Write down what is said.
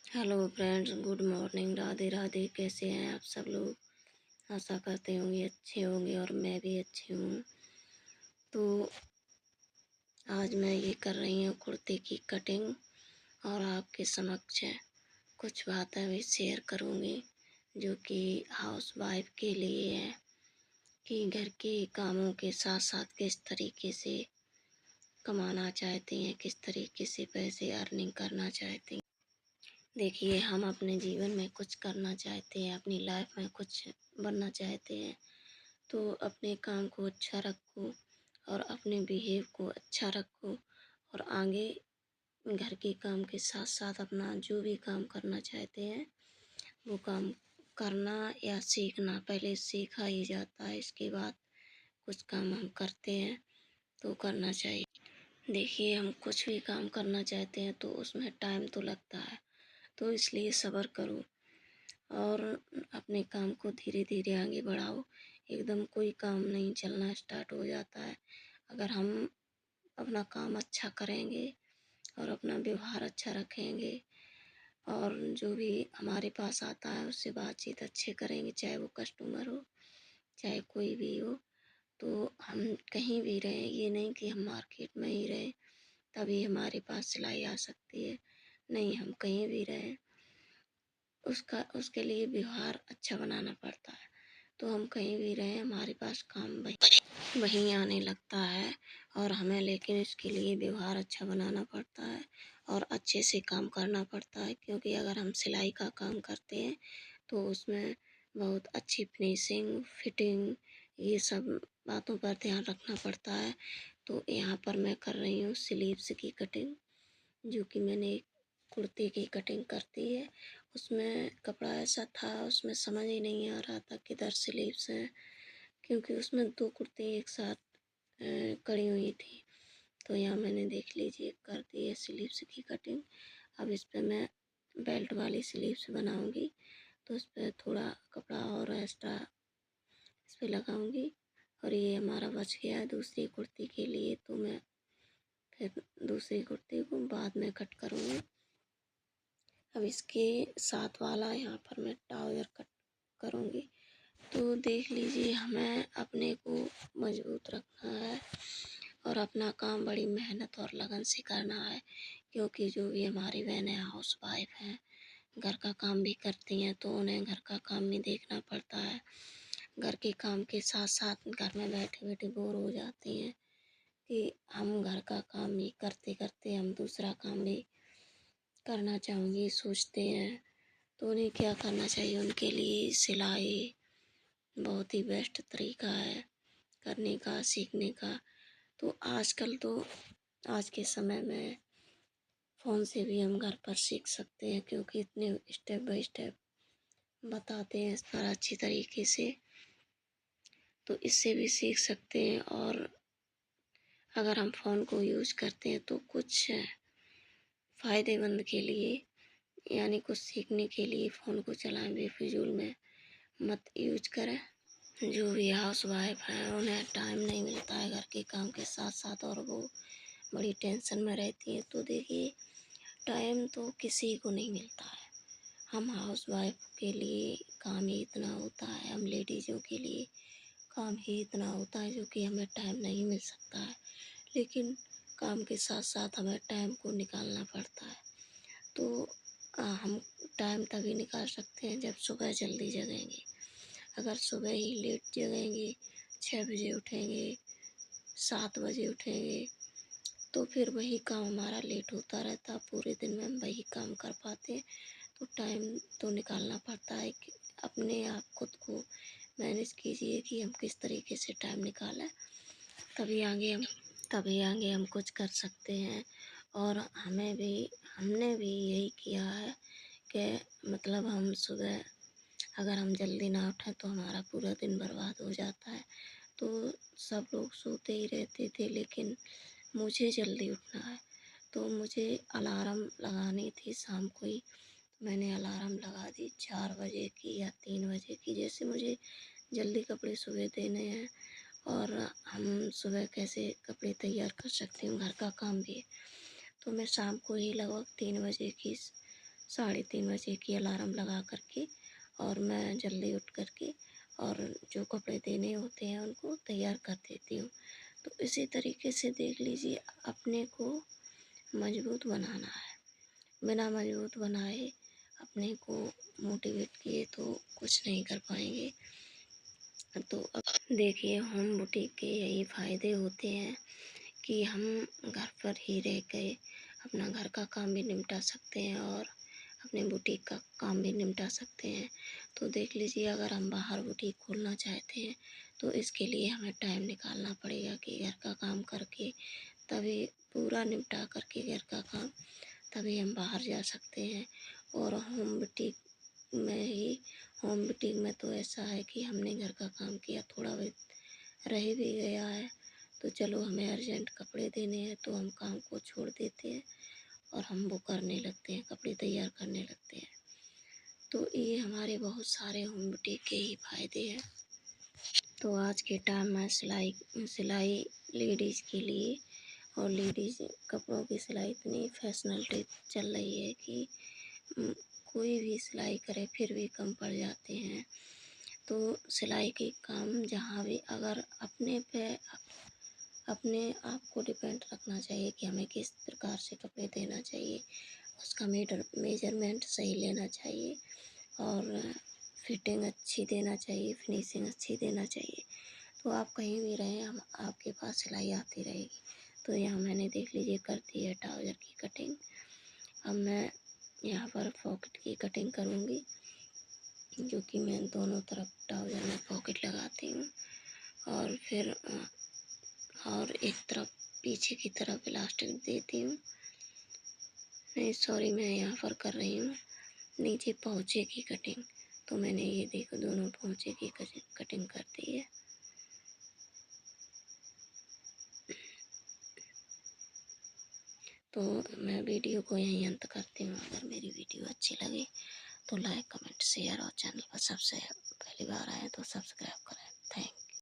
Hello friends, good morning. Radhe Radhe. कैसे हैं आप सब लोग? आशा करते होंगे अच्छे होंगे और मैं भी अच्छी हूँ। तो आज मैं ये कर रही हूँ कुर्ते की कटिंग और आपके समक्ष कुछ बातें भी शेयर करूँगी जो कि हाउस वाइफ के लिए है कि घर के कामों के साथ साथ किस तरीके से कमाना चाहती हैं, किस तरीके से पैसे अर्निंग करना चाहती हैं। देखिए, हम अपने जीवन में कुछ करना चाहते हैं, अपनी लाइफ में कुछ बनना चाहते हैं, तो अपने काम को अच्छा रखो और अपने बिहेव को अच्छा रखो और आगे घर के काम के साथ साथ अपना जो भी काम करना चाहते हैं वो काम करना या सीखना। पहले सीखा ही जाता है, इसके बाद कुछ काम हम करते हैं तो करना चाहिए। देखिए, हम कुछ भी काम करना चाहते हैं तो उसमें टाइम तो लगता है, तो इसलिए सब्र करो और अपने काम को धीरे धीरे आगे बढ़ाओ। एकदम कोई काम नहीं चलना स्टार्ट हो जाता है। अगर हम अपना काम अच्छा करेंगे और अपना व्यवहार अच्छा रखेंगे और जो भी हमारे पास आता है उससे बातचीत अच्छे करेंगे, चाहे वो कस्टमर हो चाहे कोई भी हो, तो हम कहीं भी रहें, ये नहीं कि हम मार्केट में ही रहें तभी हमारे पास सिलाई आ सकती है। नहीं, हम कहीं भी रहें उसके लिए व्यवहार अच्छा बनाना पड़ता है। तो हम कहीं भी रहें हमारे पास काम वहीं आने लगता है और हमें लेकिन इसके लिए व्यवहार अच्छा बनाना पड़ता है और अच्छे से काम करना पड़ता है। क्योंकि अगर हम सिलाई का काम करते हैं तो उसमें बहुत अच्छी फिनिशिंग, फिटिंग, ये सब बातों पर ध्यान रखना पड़ता है। तो यहाँ पर मैं कर रही हूँ स्लीव्स की कटिंग, जो कि मैंने एक कुर्ते की कटिंग करती है। उसमें कपड़ा ऐसा था, उसमें समझ ही नहीं आ रहा था किधर स्लीव्स हैं, क्योंकि उसमें दो कुर्ते एक साथ कड़ी हुई थी। तो यहाँ मैंने देख लीजिए कर दी है स्लीव्स की कटिंग। अब इस पर मैं बेल्ट वाली स्लीव्स बनाऊंगी, तो उस पर थोड़ा कपड़ा और एक्स्ट्रा इस पर लगाऊंगी। और ये हमारा बच गया है दूसरी कुर्ती के लिए, तो मैं फिर दूसरी कुर्ती को बाद में कट करूँगी। अब इसके साथ वाला यहाँ पर मैं ट्राउज़र कट करूँगी। तो देख लीजिए, हमें अपने को मजबूत रखना है और अपना काम बड़ी मेहनत और लगन से करना है। क्योंकि जो भी हमारी बहनें हाउस वाइफ हैं, घर का काम भी करती हैं, तो उन्हें घर का काम भी देखना पड़ता है। घर के काम के साथ साथ घर में बैठे बैठे बोर हो जाती हैं कि हम घर का काम भी करते करते हम दूसरा काम भी करना चाहूँगी सोचते हैं। तो उन्हें क्या करना चाहिए, उनके लिए सिलाई बहुत ही बेस्ट तरीका है करने का, सीखने का। तो आजकल तो आज के समय में फ़ोन से भी हम घर पर सीख सकते हैं, क्योंकि इतने स्टेप बाय स्टेप बताते हैं इस पर अच्छी तरीके से, तो इससे भी सीख सकते हैं। और अगर हम फ़ोन को यूज़ करते हैं तो कुछ फ़ायदेमंद के लिए, यानी कुछ सीखने के लिए फ़ोन को चलाएं, बेफिजूल में मत यूज करें। जो भी हाउस वाइफ है उन्हें टाइम नहीं मिलता है घर के काम के साथ साथ और वो बड़ी टेंशन में रहती है। तो देखिए, टाइम तो किसी को नहीं मिलता है। हम हाउस वाइफ के लिए काम ही इतना होता है, हम लेडीज़ों के लिए काम ही इतना होता है जो कि हमें टाइम नहीं मिल सकता है। लेकिन काम के साथ साथ हमें टाइम को निकालना पड़ता है। तो हम टाइम तभी निकाल सकते हैं जब सुबह जल्दी जगेंगे। अगर सुबह ही लेट जगेंगे, 6 बजे उठेंगे, 7 बजे उठेंगे, तो फिर वही काम हमारा लेट होता रहता। पूरे दिन में हम वही काम कर पाते हैं। तो टाइम तो निकालना पड़ता है कि अपने आप खुद को मैनेज कीजिए कि हम किस तरीके से टाइम निकालें, तभी आगे हम तभी आगे हम कुछ कर सकते हैं। और हमने भी यही किया है कि मतलब हम सुबह अगर हम जल्दी ना उठें तो हमारा पूरा दिन बर्बाद हो जाता है। तो सब लोग सोते ही रहते थे, लेकिन मुझे जल्दी उठना है, तो मुझे अलार्म लगानी थी शाम को ही। मैंने अलार्म लगा दी 4 बजे की या 3 बजे की, जैसे मुझे जल्दी कपड़े सुबह देने हैं और हम सुबह कैसे कपड़े तैयार कर सकते हैं, घर का काम भी है। तो मैं शाम को ही लगभग 3 बजे की 3:30 बजे की अलार्म लगा करके, और मैं जल्दी उठ करके और जो कपड़े देने होते हैं उनको तैयार कर देती हूँ। तो इसी तरीके से देख लीजिए, अपने को मजबूत बनाना है। बिना मजबूत बनाए, अपने को मोटिवेट किए तो कुछ नहीं कर पाएंगे। तो अब देखिए, होम बुटीक के यही फ़ायदे होते हैं कि हम घर पर ही रह के अपना घर का काम भी निपटा सकते हैं और अपने बुटीक का काम भी निपटा सकते हैं। तो देख लीजिए, अगर हम बाहर बुटीक खोलना चाहते हैं तो इसके लिए हमें टाइम निकालना पड़ेगा कि घर का काम करके, तभी पूरा निपटा करके घर का काम, तभी हम बाहर जा सकते हैं। और होम बुटीक में तो ऐसा है कि हमने घर का काम किया, थोड़ा बहुत रह भी गया है तो चलो, हमें अर्जेंट कपड़े देने हैं तो हम काम को छोड़ देते हैं और हम वो करने लगते हैं, कपड़े तैयार करने लगते हैं। तो ये हमारे बहुत सारे होम बुटीक के ही फ़ायदे हैं। तो आज के टाइम में सिलाई लेडीज़ के लिए, और लेडीज़ कपड़ों की सिलाई इतनी फैशनेबल चल रही है कि कोई भी सिलाई करे फिर भी कम पड़ जाते हैं। तो सिलाई के काम जहाँ भी, अगर अपने आप को डिपेंड रखना चाहिए कि हमें किस प्रकार से कपड़े देना चाहिए, उसका मेजरमेंट सही लेना चाहिए और फिटिंग अच्छी देना चाहिए, फिनिशिंग अच्छी देना चाहिए। तो आप कहीं भी रहें, हम आपके पास सिलाई आती रहेगी। तो यहाँ मैंने देख लीजिए कर दी है ट्राउज़र की कटिंग। अब मैं यहाँ पर पॉकेट की कटिंग करूँगी, जो कि मैं दोनों तरफ ट्राउज़र में पॉकेट लगाती हूँ और फिर और एक तरफ पीछे की तरफ इलास्टिक देती हूँ। नहीं सॉरी, मैं यहाँ पर कर रही हूँ नीचे पोंचे की कटिंग। तो मैंने ये देखो दोनों पोंचे की कटिंग कर दी है। तो मैं वीडियो को यहीं अंत करती हूँ। अगर मेरी वीडियो अच्छी लगे तो लाइक, कमेंट, शेयर और चैनल पर सबसे पहली बार आए तो सब्सक्राइब करें। थैंक